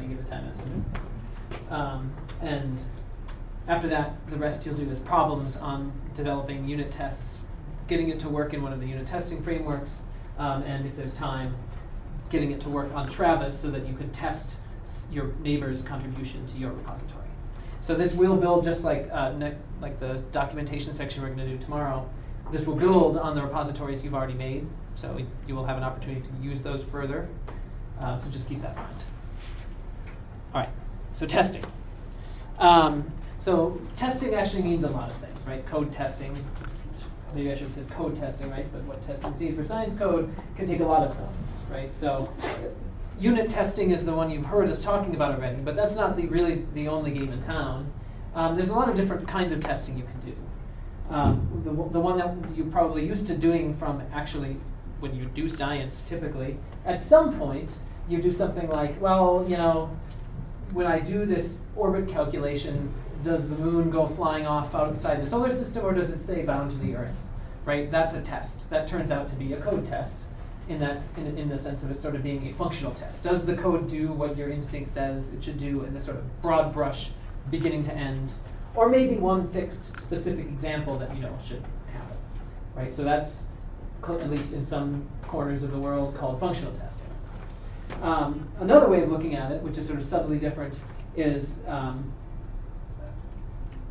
give a time estimate. And after that, the rest you'll do is problems on developing unit tests, getting it to work in one of the unit testing frameworks, and if there's time, getting it to work on Travis so that you can test your neighbor's contribution to your repository. So this will build just like the documentation section we're going to do tomorrow. This will build on the repositories you've already made, so you will have an opportunity to use those further. So just keep that in mind. All right, so testing. So testing actually means a lot of things, right? Code testing. Maybe I should have said code testing, right? But what testing is for science code can take a lot of forms, right? So unit testing is the one you've heard us talking about already, but that's not really the only game in town. There's a lot of different kinds of testing you can do. The one that you're probably used to doing from actually when you do science typically, at some point you do something like, well, you know, when I do this orbit calculation, does the moon go flying off outside the solar system or does it stay bound to the Earth? Right? That's a test. That turns out to be a code test in the sense of it sort of being a functional test. Does the code do what your instinct says it should do in this sort of broad brush, beginning to end? Or maybe one fixed specific example that you know should happen. Right? So that's, at least in some corners of the world, called functional testing. Another way of looking at it, which is sort of subtly different, is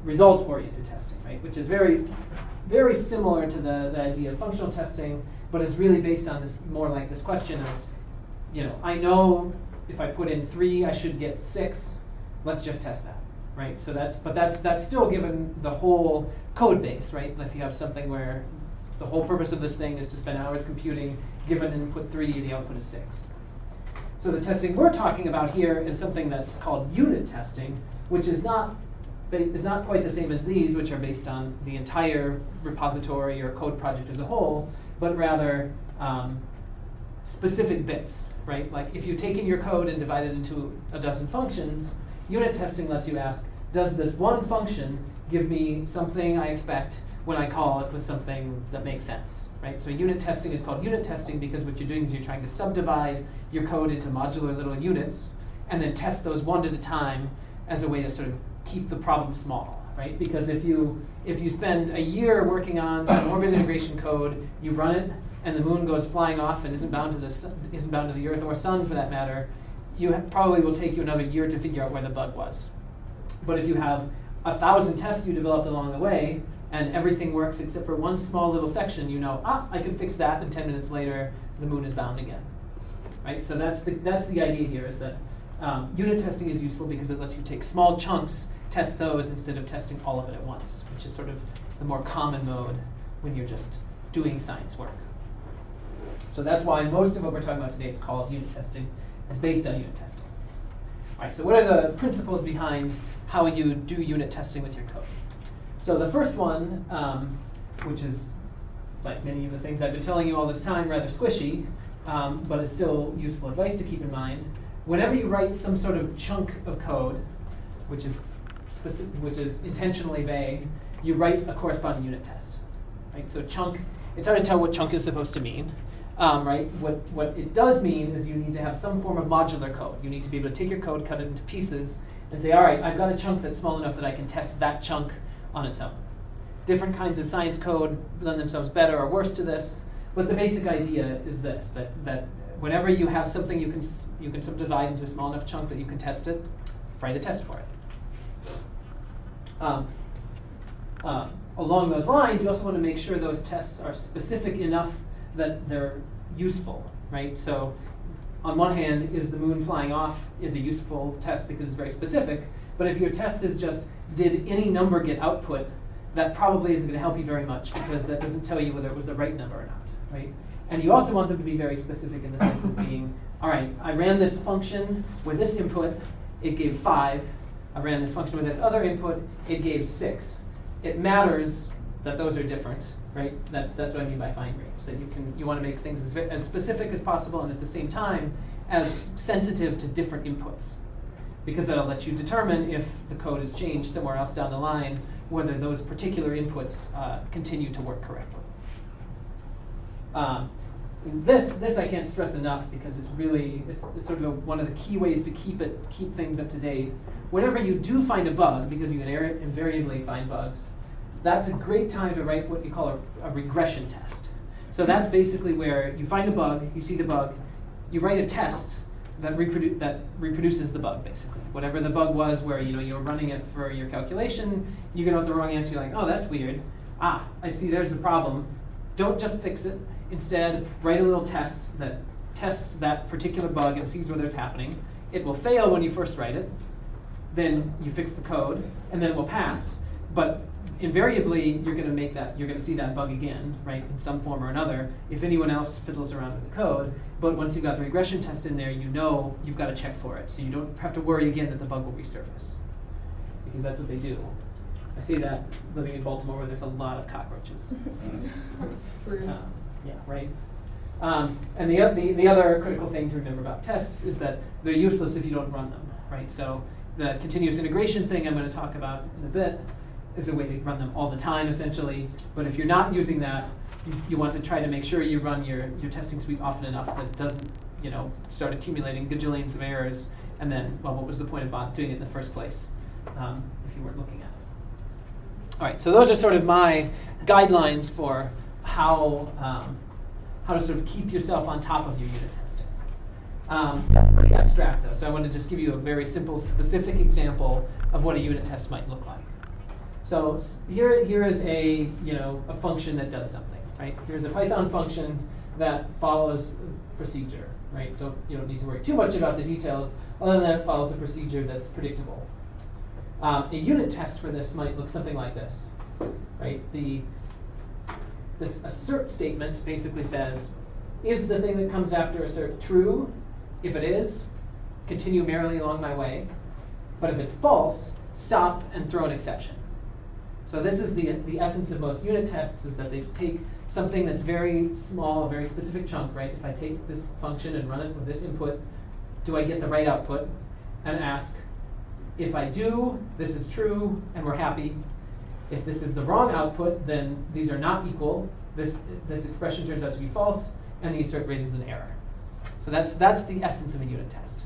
results-oriented testing, right? Which is very, very similar to the idea of functional testing, but is really based on this more like this question of, you know, I know if I put in 3, I should get 6. Let's just test that, right? So that's still given the whole code base, right? If you have something where the whole purpose of this thing is to spend hours computing, given input 3, the output is 6. So the testing we're talking about here is something that's called unit testing, which is not quite the same as these, which are based on the entire repository or code project as a whole, but rather specific bits, right? Like if you've taken your code and divided it into a dozen functions, unit testing lets you ask, does this one function give me something I expect when I call it with something that makes sense, right? So unit testing is called unit testing because what you're doing is you're trying to subdivide your code into modular little units and then test those one at a time as a way to sort of keep the problem small, right? Because if you spend a year working on some orbit integration code, you run it, and the moon goes flying off and isn't bound to the Earth or Sun for that matter, probably will take you another year to figure out where the bug was. But if you have 1,000 tests you developed along the way, and everything works except for one small little section, you know, I can fix that, and 10 minutes later, the moon is bound again, right? So that's the idea here, is that unit testing is useful because it lets you take small chunks, test those instead of testing all of it at once, which is sort of the more common mode when you're just doing science work. So that's why most of what we're talking about today is called unit testing. It's based on unit testing. All right, so what are the principles behind how you do unit testing with your code? So the first one, which is, like many of the things I've been telling you all this time, rather squishy, but is still useful advice to keep in mind. Whenever you write some sort of chunk of code, which is intentionally vague, you write a corresponding unit test. Right? So chunk, it's hard to tell what chunk is supposed to mean. Right? What it does mean is you need to have some form of modular code. You need to be able to take your code, cut it into pieces, and say, all right, I've got a chunk that's small enough that I can test that chunk on its own. Different kinds of science code lend themselves better or worse to this, but the basic idea is this, that whenever you have something you can subdivide into a small enough chunk that you can test it, write a test for it. Along those lines, you also want to make sure those tests are specific enough that they're useful, right? So on one hand, is the moon flying off is a useful test because it's very specific, but if your test is just, did any number get output, that probably isn't going to help you very much because that doesn't tell you whether it was the right number or not, right? And you also want them to be very specific in the sense of being, all right, I ran this function with this input, it gave 5. I ran this function with this other input, it gave 6. It matters that those are different, right? That's what I mean by fine range, that you want to make things as specific as possible and at the same time as sensitive to different inputs, because that'll let you determine if the code is changed somewhere else down the line, whether those particular inputs continue to work correctly. This I can't stress enough because it's really, it's sort of one of the key ways to keep things up to date. Whenever you do find a bug, because you invariably find bugs, that's a great time to write what you call a regression test. So that's basically where you find a bug, you see the bug, you write a test that reproduces the bug, basically. Whatever the bug was, where you're running it for your calculation, you get out the wrong answer, you're like, oh, that's weird. Ah, I see, there's the problem. Don't just fix it. Instead, write a little test that tests that particular bug and sees whether it's happening. It will fail when you first write it. Then you fix the code, and then it will pass. But invariably, you're going to see that bug again, right, in some form or another, if anyone else fiddles around with the code. But once you've got the regression test in there, you know you've got to check for it. So you don't have to worry again that the bug will resurface, because that's what they do. I see that living in Baltimore where there's a lot of cockroaches. Yeah, right. And the other critical thing to remember about tests is that they're useless if you don't run them, right? So the continuous integration thing I'm going to talk about in a bit is a way to run them all the time, essentially. But if you're not using that, you want to try to make sure you run your testing suite often enough that it doesn't, start accumulating gajillions of errors. And then, well, what was the point of doing it in the first place if you weren't looking at it? All right, so those are sort of my guidelines for how to sort of keep yourself on top of your unit testing. That's pretty abstract, though, so I want to just give you a very simple, specific example of what a unit test might look like. So here is a function that does something, right? Here's a Python function that follows a procedure, right? You don't need to worry too much about the details, other than that it follows a procedure that's predictable. A unit test for this might look something like this, right? This assert statement basically says, is the thing that comes after assert true? If it is, continue merrily along my way. But if it's false, stop and throw an exception. So this is the essence of most unit tests, is that they take something that's very small, a very specific chunk, right? If I take this function and run it with this input, do I get the right output? And ask, if I do, this is true, and we're happy. If this is the wrong output, then these are not equal. This expression turns out to be false, and the assert raises an error. So that's the essence of a unit test.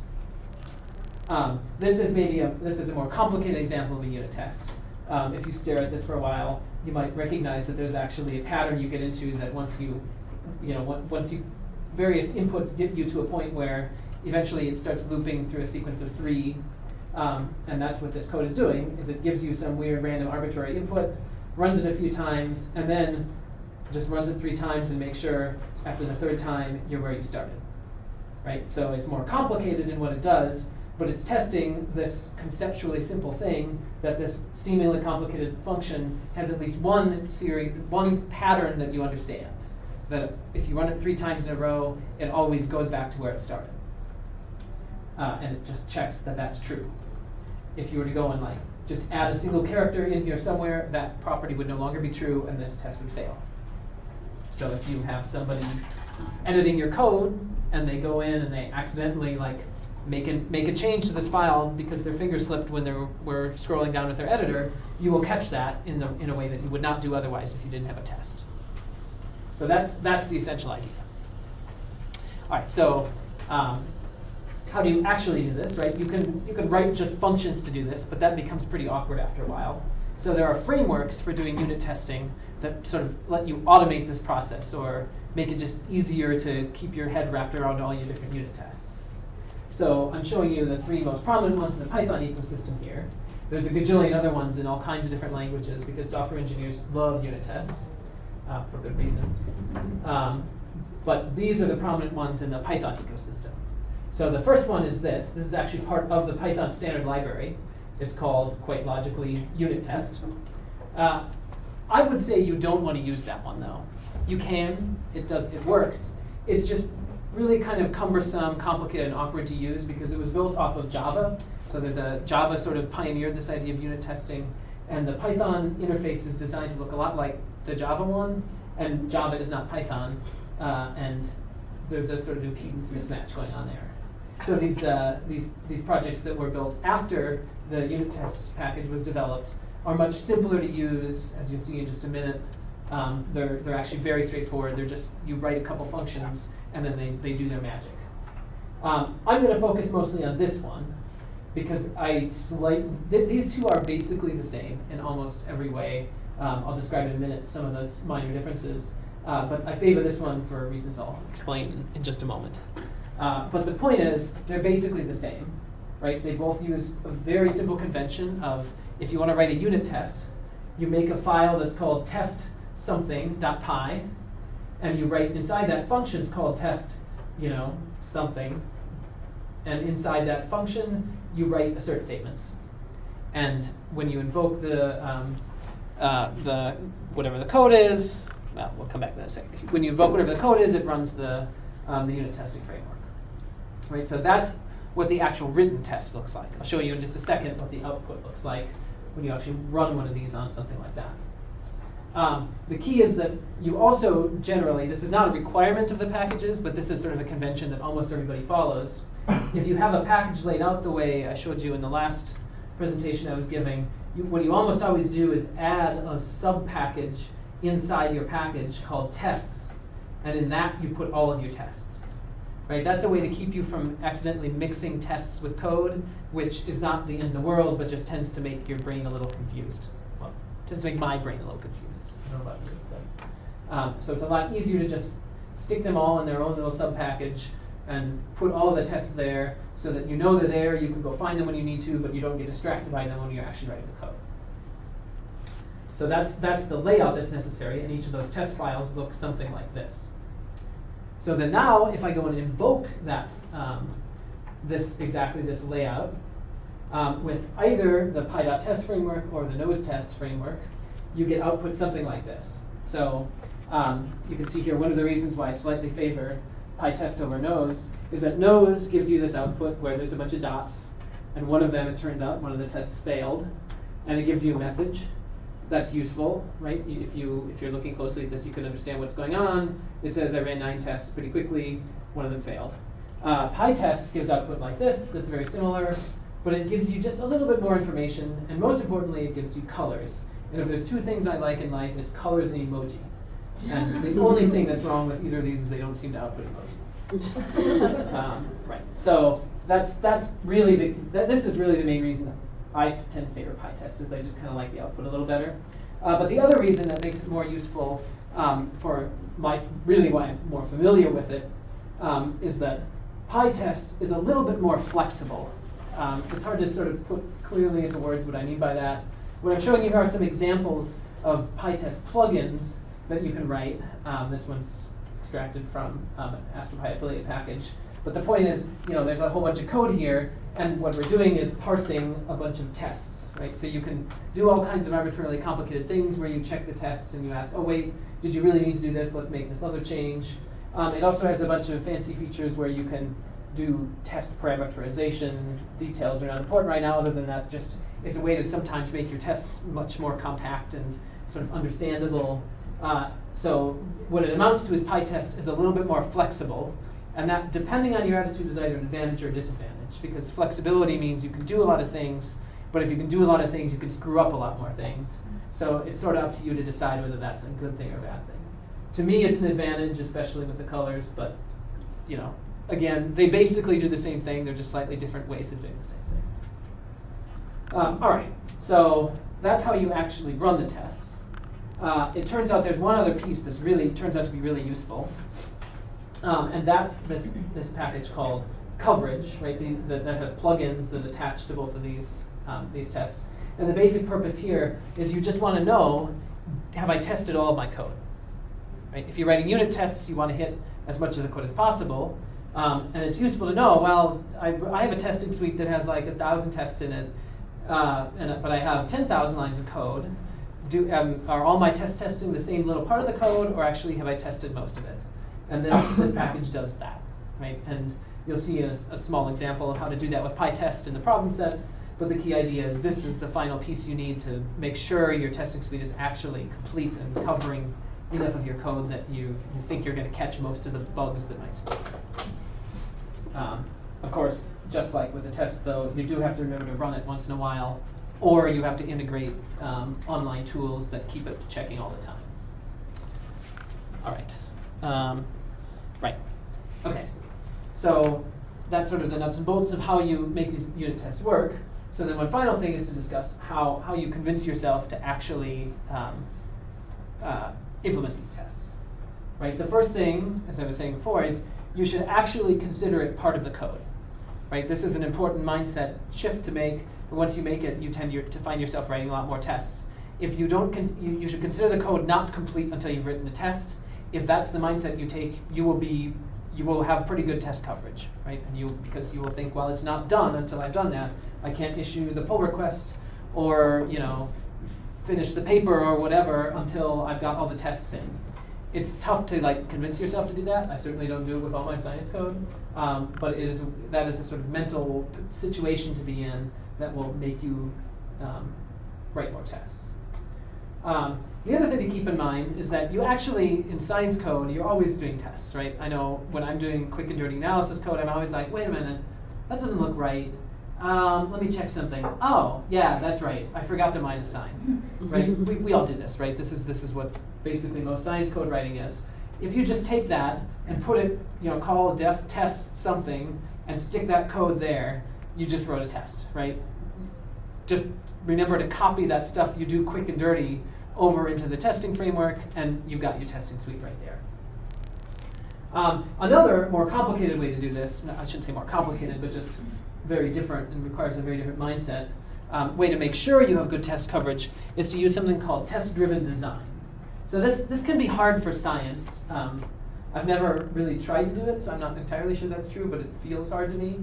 This is a more complicated example of a unit test. If you stare at this for a while, you might recognize that there's actually a pattern you get into that once various inputs get you to a point where eventually it starts looping through a sequence of 3. And that's what this code is doing, is it gives you some weird random arbitrary input, runs it a few times, and then just runs it 3 times and makes sure after the 3rd time you're where you started. Right? So it's more complicated in what it does, but it's testing this conceptually simple thing that this seemingly complicated function has at least one pattern that you understand. That if you run it 3 times in a row, it always goes back to where it started. And it just checks that that's true. If you were to go and just add a single character in here somewhere, that property would no longer be true, and this test would fail. So if you have somebody editing your code, and they go in and they accidentally make a change to this file because their finger slipped when they were scrolling down with their editor, you will catch that in a way that you would not do otherwise if you didn't have a test. So that's the essential idea. All right, so how do you actually do this, right? You can write just functions to do this, but that becomes pretty awkward after a while. So there are frameworks for doing unit testing that sort of let you automate this process or make it just easier to keep your head wrapped around all your different unit tests. So I'm showing you the 3 most prominent ones in the Python ecosystem here. There's a gajillion other ones in all kinds of different languages because software engineers love unit tests for good reason. But these are the prominent ones in the Python ecosystem. So the first one is this. This is actually part of the Python standard library. It's called, quite logically, unit test. I would say you don't want to use that one, though. You can. It works. It's just really kind of cumbersome, complicated, and awkward to use because it was built off of Java. So Java sort of pioneered this idea of unit testing. And the Python interface is designed to look a lot like the Java one. And Java is not Python. And there's a sort of impedance mismatch going on there. So these projects that were built after the unit tests package was developed are much simpler to use, as you'll see in just a minute, They're actually very straightforward. They're just, you write a couple functions, and then they do their magic. I'm going to focus mostly on this one, because these two are basically the same in almost every way. I'll describe in a minute some of those minor differences, but I favor this one for reasons I'll explain in just a moment. But the point is, they're basically the same, right? They both use a very simple convention of, if you want to write a unit test, you make a file that's called test something.py, and you write inside that function is called test, something, and inside that function you write assert statements. And when you invoke the whatever the code is, well, we'll come back to that in a second. When you invoke whatever the code is, it runs the unit testing framework. Right. So that's what the actual written test looks like. I'll show you in just a second what the output looks like when you actually run one of these on something like that. The key is that you also generally, this is not a requirement of the packages, but this is sort of a convention that almost everybody follows. If you have a package laid out the way I showed you in the last presentation I was giving, what you almost always do is add a sub-package inside your package called tests, and in that you put all of your tests. Right? That's a way to keep you from accidentally mixing tests with code, which is not the end of the world, but just tends to make your brain a little confused. Well, tends to make my brain a little confused. I don't know about you, but, so it's a lot easier to just stick them all in their own little sub-package and put all of the tests there so that you know they're there, you can go find them when you need to, but you don't get distracted by them when you're actually writing the code. So that's the layout that's necessary, and each of those test files looks something like this. So then now, if I go and invoke that, exactly this layout, with either the py.test framework or the nose test framework, you get output something like this. So you can see here one of the reasons why I slightly favor PyTest over nose is that nose gives you this output where there's a bunch of dots, and one of them, it turns out, one of the tests failed, and it gives you a message. That's useful, right? If you're looking closely at this, you can understand what's going on. It says I ran 9 tests pretty quickly, one of them failed. PyTest gives output like this, that's very similar, but it gives you just a little bit more information, and most importantly, it gives you colors. And if there's two things I like in life, it's colors and emoji. And the only thing that's wrong with either of these is they don't seem to output emoji. Right. So that's really this is really the main reason I tend to favor PyTest, is I just kind of like the output a little better. But the other reason that makes it more useful for why I'm more familiar with it is that PyTest is a little bit more flexible. It's hard to sort of put clearly into words what I mean by that. What I'm showing you here are some examples of PyTest plugins that you can write. This one's extracted from an AstroPy affiliate package. But the point is, there's a whole bunch of code here, and what we're doing is parsing a bunch of tests, right? So you can do all kinds of arbitrarily complicated things where you check the tests and you ask, oh wait, did you really need to do this? Let's make this other change. It also has a bunch of fancy features where you can do test parameterization. Details are not important right now, other than that just is a way to sometimes make your tests much more compact and sort of understandable. So what it amounts to is PyTest is a little bit more flexible, and that, depending on your attitude, is either an advantage or a disadvantage, because flexibility means you can do a lot of things, but if you can do a lot of things, you can screw up a lot more things. So it's sort of up to you to decide whether that's a good thing or a bad thing. To me, it's an advantage, especially with the colors, but again, they basically do the same thing. They're just slightly different ways of doing the same thing. All right, so that's how you actually run the tests. It turns out there's one other piece that's really turns out to be really useful, and that's this package called coverage, right? That has plugins that attach to both of these tests. And the basic purpose here is you just want to know, have I tested all of my code? Right? If you're writing unit tests, you want to hit as much of the code as possible. And it's useful to know, well, I have a testing suite that has like 1,000 tests in it, but I have 10,000 lines of code. Are all my tests testing the same little part of the code, or actually have I tested most of it? And this package does that, right? And you'll see a small example of how to do that with PyTest in the problem sets. But the key idea is this is the final piece you need to make sure your testing suite is actually complete and covering enough of your code that you think you're going to catch most of the bugs that might stick. Of course, just like with the test, though, you do have to remember to run it once in a while, or you have to integrate online tools that keep it checking all the time. All right. Right. Okay. So that's sort of the nuts and bolts of how you make these unit tests work. So then one final thing is to discuss how you convince yourself to actually implement these tests. Right? The first thing, as I was saying before, is you should actually consider it part of the code. Right? This is an important mindset shift to make. But once you make it, you tend to find yourself writing a lot more tests. If you don't, you should consider the code not complete until you've written a test. If that's the mindset you take, you will have pretty good test coverage, right? And because you will think, well, it's not done until I've done that. I can't issue the pull request or finish the paper or whatever until I've got all the tests in. It's tough to convince yourself to do that. I certainly don't do it with all my science code, but that is a sort of mental situation to be in that will make you write more tests. The other thing to keep in mind is that you actually, in science code, you're always doing tests, right? I know when I'm doing quick and dirty analysis code, I'm always like, wait a minute, that doesn't look right. Let me check something. Oh, yeah, that's right. I forgot the minus sign, right? We all do this, right? This is what basically most science code writing is. If you just take that and put it, call def test something and stick that code there, you just wrote a test, right? Just remember to copy that stuff you do quick and dirty over into the testing framework, and you've got your testing suite right there. Another more complicated way to do this, I shouldn't say more complicated, but just very different and requires a very different mindset, way to make sure you have good test coverage is to use something called test-driven design. So this can be hard for science. I've never really tried to do it, so I'm not entirely sure that's true, but it feels hard to me.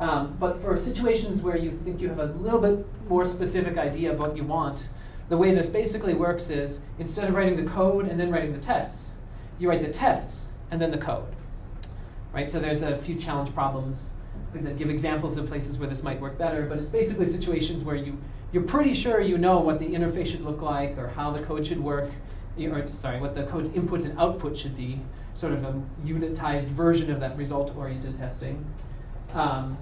But for situations where you think you have a little bit more specific idea of what you want, the way this basically works is instead of writing the code and then writing the tests, you write the tests and then the code. Right? So there's a few challenge problems that give examples of places where this might work better, but it's basically situations where you're pretty sure you know what the interface should look like or how the code should work, what the code's inputs and outputs should be, sort of a unitized version of that result-oriented testing. And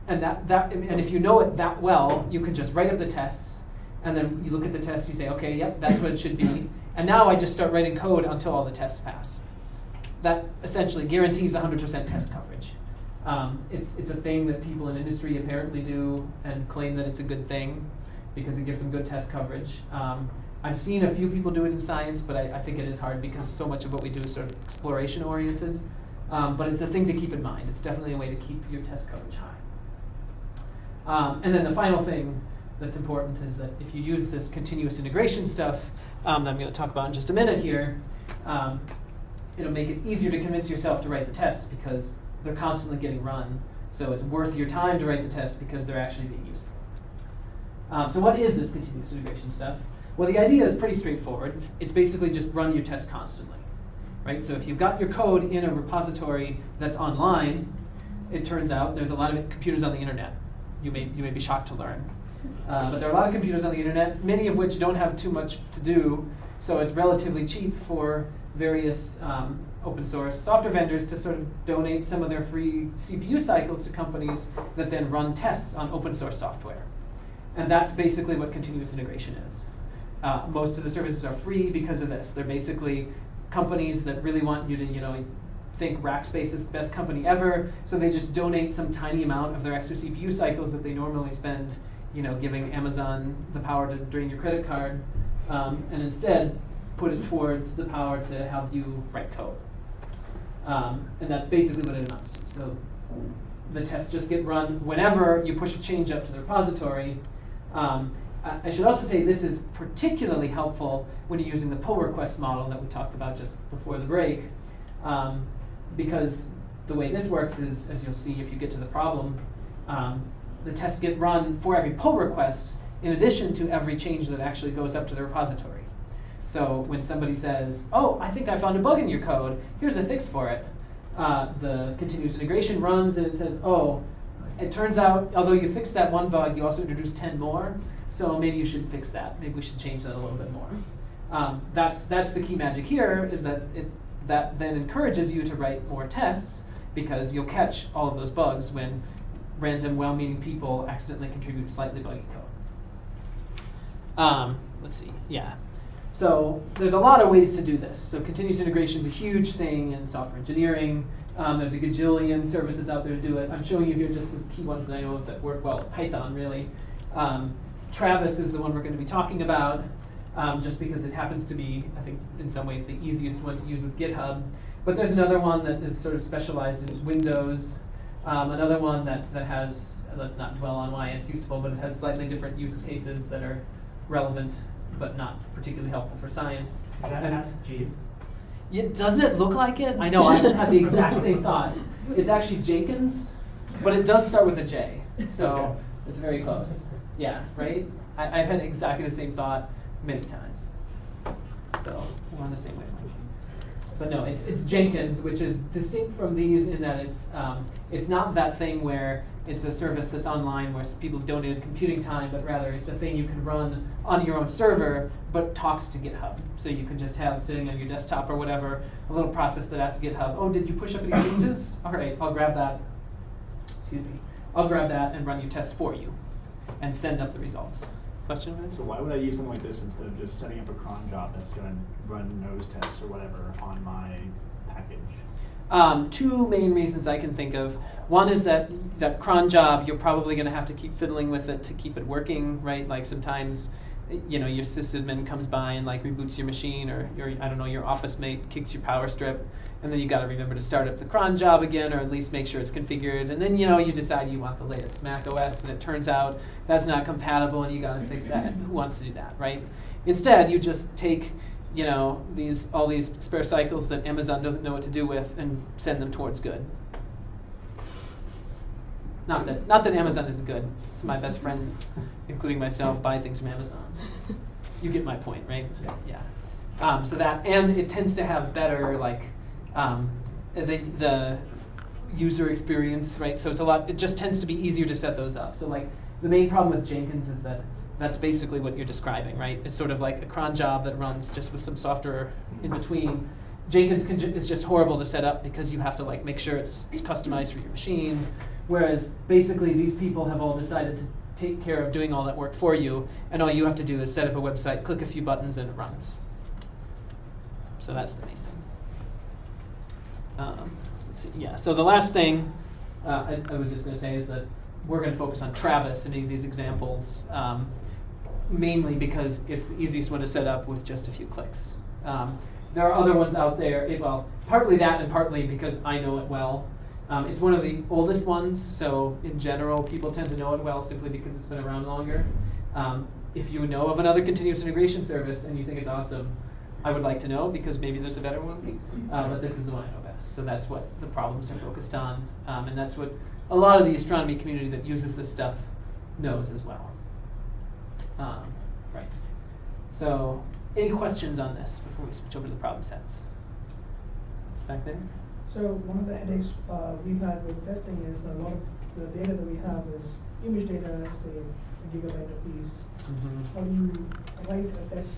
if you know it that well, you can just write up the tests, and then you look at the test, you say, okay, yep, that's what it should be. And now I just start writing code until all the tests pass. That essentially guarantees 100% test coverage. It's a thing that people in industry apparently do and claim that it's a good thing because it gives them good test coverage. I've seen a few people do it in science, but I think it is hard because so much of what we do is sort of exploration oriented. But it's a thing to keep in mind. It's definitely a way to keep your test coverage high. And then the final thing that's important is that if you use this continuous integration stuff that I'm going to talk about in just a minute here, it'll make it easier to convince yourself to write the tests because they're constantly getting run. So it's worth your time to write the tests because they're actually being useful. So what is this continuous integration stuff? Well, the idea is pretty straightforward. It's basically just run your tests constantly. Right? So if you've got your code in a repository that's online, it turns out there's a lot of computers on the internet. You may be shocked to learn. But there are a lot of computers on the internet, many of which don't have too much to do, so it's relatively cheap for various open source software vendors to sort of donate some of their free CPU cycles to companies that then run tests on open source software. And that's basically what continuous integration is. Most of the services are free because of this. They're basically companies that really want you to, think Rackspace is the best company ever, so they just donate some tiny amount of their extra CPU cycles that they normally spend, giving Amazon the power to drain your credit card, and instead put it towards the power to help you write code. And that's basically what it amounts to. So the tests just get run whenever you push a change up to the repository. I should also say this is particularly helpful when you're using the pull request model that we talked about just before the break, because the way this works is, as you'll see if you get to the problem, the tests get run for every pull request in addition to every change that actually goes up to the repository. So when somebody says, oh, I think I found a bug in your code, here's a fix for it, the continuous integration runs and it says, oh, it turns out, although you fixed that one bug, you also introduced 10 more, so maybe you should fix that. Maybe we should change that a little bit more. That's the key magic here, is that that then encourages you to write more tests because you'll catch all of those bugs when random well-meaning people accidentally contribute slightly buggy code. Let's see, yeah. So there's a lot of ways to do this. So continuous integration is a huge thing in software engineering. There's a gajillion services out there to do it. I'm showing you here just the key ones that I know of that work well. Python, really. Travis is the one we're going to be talking about, just because it happens to be, I think, in some ways the easiest one to use with GitHub. But there's another one that is sort of specialized in Windows. Another one that has, let's not dwell on why it's useful, but it has slightly different use cases that are relevant but not particularly helpful for science. Is that Ask Jeeves? Yeah, doesn't it look like it? I know, I had the exact same thought. It's actually Jenkins, but it does start with a J, so it's very close. Yeah, right? I've had exactly the same thought many times. So we're on the same wavelength. But no, it's Jenkins, which is distinct from these in that it's not that thing where it's a service that's online where people have donated computing time, but rather it's a thing you can run on your own server, but talks to GitHub. So you can just have sitting on your desktop or whatever, a little process that asks GitHub, oh, did you push up any changes? All right, I'll grab that. Excuse me. I'll grab that and run your tests for you and send up the results. Question? So why would I use something like this instead of just setting up a cron job that's going to run nose tests or whatever on my package? Two main reasons I can think of. One is that cron job, you're probably going to have to keep fiddling with it to keep it working, right? Like sometimes, you know, your sysadmin comes by and like reboots your machine, or your office mate kicks your power strip, and then you got to remember to start up the cron job again, or at least make sure it's configured. And then you decide you want the latest Mac OS, and it turns out that's not compatible, and you got to fix that. And who wants to do that, right? Instead, you just take all these spare cycles that Amazon doesn't know what to do with and send them towards good. Not that Amazon isn't good. Some of my best friends, including myself, buy things from Amazon. You get my point, right? Yeah. So that, and it tends to have better the user experience, right? So it just tends to be easier to set those up. So like the main problem with Jenkins is that that's basically what you're describing, right? It's sort of like a cron job that runs just with some software in between. Jenkins is just horrible to set up because you have to like make sure it's customized for your machine. Whereas basically these people have all decided to take care of doing all that work for you, and all you have to do is set up a website, click a few buttons, and it runs. So that's the main thing. Let's see. Yeah. So the last thing I was just going to say is that we're going to focus on Travis in any of these examples, mainly because it's the easiest one to set up with just a few clicks. There are other ones out there, well, partly that and partly because I know it well. It's one of the oldest ones, so in general, people tend to know it well simply because it's been around longer. If you know of another continuous integration service and you think it's awesome, I would like to know because maybe there's a better one. But this is the one I know best, so that's what the problems are focused on, and that's what a lot of the astronomy community that uses this stuff knows as well. Right. So, any questions on this before we switch over to the problem sets? It's back there. So one of the headaches we've had with testing is a lot of the data that we have is image data, say a gigabyte a piece. How do you write a test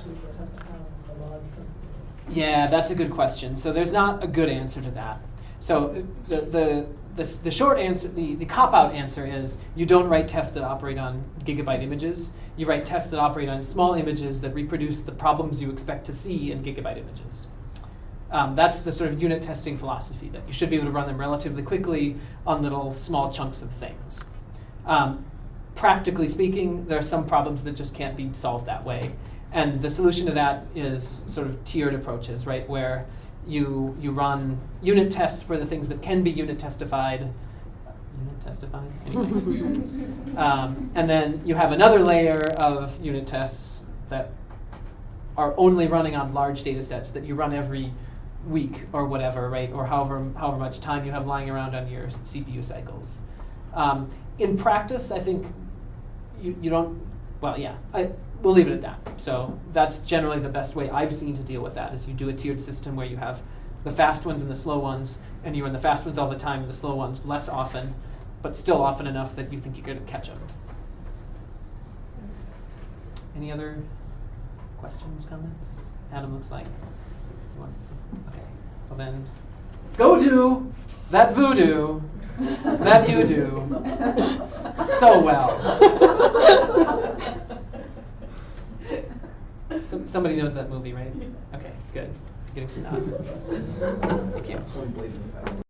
suite that has to have a large chunk of data? Yeah, that's a good question. So there's not a good answer to that. So the short answer, the cop-out answer is you don't write tests that operate on gigabyte images. You write tests that operate on small images that reproduce the problems you expect to see in gigabyte images. That's the sort of unit testing philosophy, that you should be able to run them relatively quickly on little small chunks of things. Practically speaking, there are some problems that just can't be solved that way. And the solution to that is sort of tiered approaches, right, where you run unit tests for the things that can be unit testified. Anyway. And then you have another layer of unit tests that are only running on large data sets that you run every week or whatever, right? Or however much time you have lying around on your CPU cycles. In practice, I think you don't, well, yeah, we'll leave it at that. So that's generally the best way I've seen to deal with that, is you do a tiered system where you have the fast ones and the slow ones, and you run the fast ones all the time and the slow ones less often, but still often enough that you think you're going to catch them. Any other questions, comments? Adam looks like he wants to say something. Okay, well then, go do that voodoo that you do so well. Somebody knows that movie, right? Okay, good. Getting some nods. Thank you. That's really blazing this out.